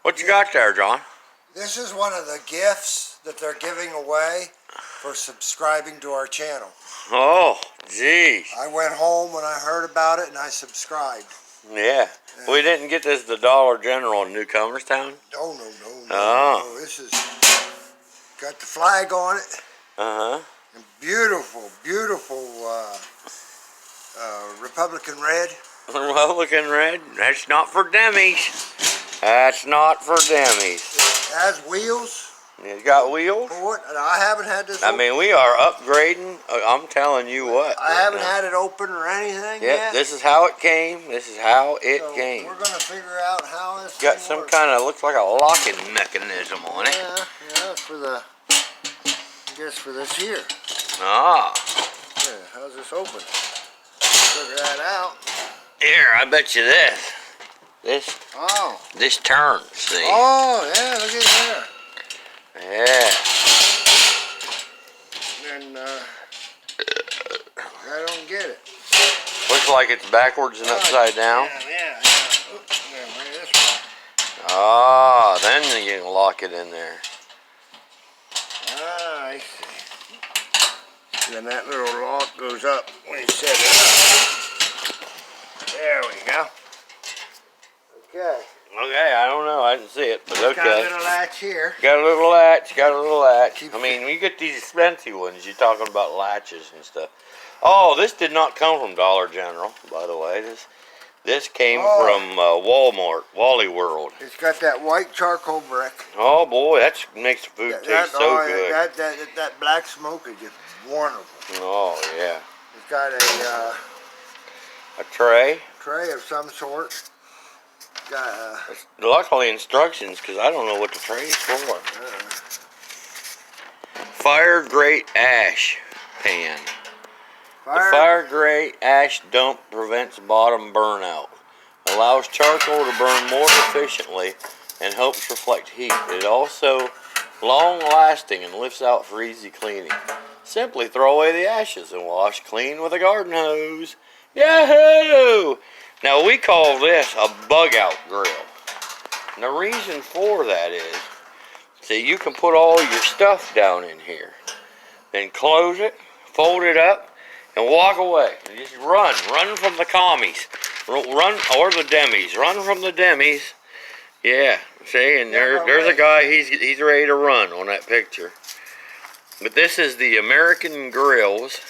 What you got there, John? This is one of the gifts that they're giving away for subscribing to our channel. Oh, geez. I went home when I heard about it and I subscribed. Yeah. We didn't get this at the Dollar General in Newcomerstown? No. Oh. No. This is got the flag on it. Uh-huh. And beautiful Republican red. Republican red? That's not for dummies. That's not for dummies. It has wheels. It's got wheels? For it, and I haven't had this I mean, we are upgrading. I'm telling you what. I haven't had it open or anything yet. This is how it came. This is how it came. We're going to figure out how this got some works. kind of, looks like a locking mechanism on it. Yeah, for the, I guess for this here. Ah. Yeah, how's this open? Figure that out. Here, I bet you this. This turns, see? Oh, yeah, look at there. Yeah. And I don't get it. Looks like it's backwards and upside down. Yeah. This one. Ah, then you can lock it in there. Ah, I see. Then that little lock goes up when you set it up. There we go. Okay. Okay, I don't know. I didn't see it, but okay. Got a little latch here. Got a little latch. I mean, you get these expensive ones. You're talking about latches and stuff. Oh, this did not come from Dollar General, by the way. This came from Wal-Mart, Wally World. It's got that white charcoal brick. Oh boy, that makes the food taste so good. That black smoke is just wonderful. Oh yeah. It's got a tray. Tray of some sort. Luckily instructions, because I don't know what the tray is for. Fire grate ash pan. The fire grate ash dump prevents bottom burnout, allows charcoal to burn more efficiently, and helps reflect heat. It also long lasting and lifts out for easy cleaning. Simply throw away the ashes and wash clean with a garden hose. Yahoo! Now we call this a bug out grill. And the reason for that is, see, you can put all your stuff down in here, then close it, fold it up, and walk away. And just run from the commies, run or the demis, run from the demis. Yeah, see, and there's a guy. He's ready to run on that picture. But this is the American Grill's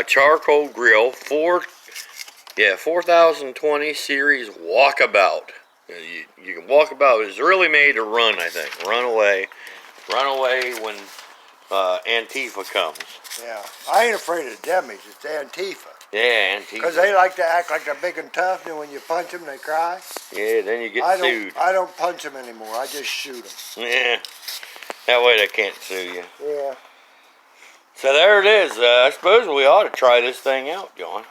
charcoal grill 4020 series walkabout. You can walk about. It's really made to run, I think. Run away when Antifa comes. Yeah, I ain't afraid of the demis. It's Antifa. Yeah, Antifa. Because they like to act like they're big and tough, and when you punch them, they cry. Yeah, then you get sued. I don't punch them anymore. I just shoot them. Yeah, that way they can't sue you. Yeah. So there it is. I suppose we ought to try this thing out, John.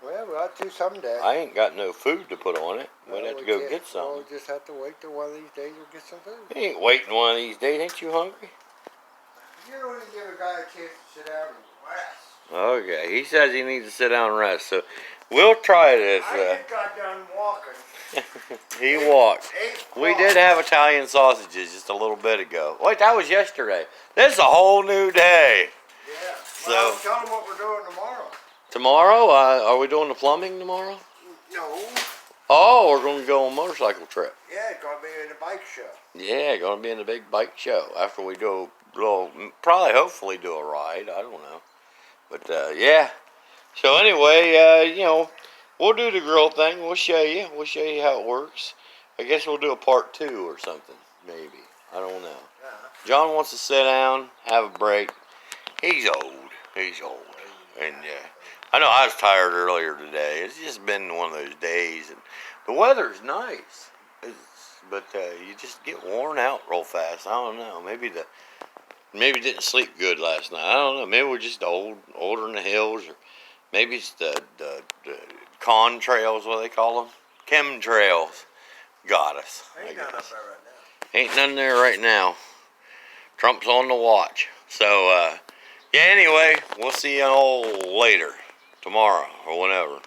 Well, we ought to someday. I ain't got no food to put on it. We'd have to go get some. Well, we just have to wait till one of these days we'll get some food. You ain't waiting one of these days. Ain't you hungry? You don't even give a guy a chance to sit down and rest. Okay, he says he needs to sit down and rest. So we'll try this. I just got done walking. He walked. We did have Italian sausages just a little bit ago. Wait, that was yesterday. This is a whole new day. Yeah. So well, tell them what we're doing tomorrow. Tomorrow? Are we doing the plumbing tomorrow? No. Oh, we're going to go on a motorcycle trip. Yeah, it's going to be in a bike show. Yeah, going to be in the big bike show after we do hopefully do a ride. I don't know. But, yeah. So, anyway, we'll do the grill thing. We'll show you. We'll show you how it works. I guess we'll do a part 2 or something, maybe. I don't know. John wants to sit down, have a break. He's old. And, I know I was tired earlier today. It's just been one of those days. And the weather's nice. But you just get worn out real fast. I don't know. Maybe didn't sleep good last night. I don't know. Maybe we're just older in the hills, or maybe it's the contrails, what they call them, chemtrails, got us. Ain't none up there right now. Ain't none there right now. Trump's on the watch. So yeah. Anyway, we'll see you all later, tomorrow or whenever.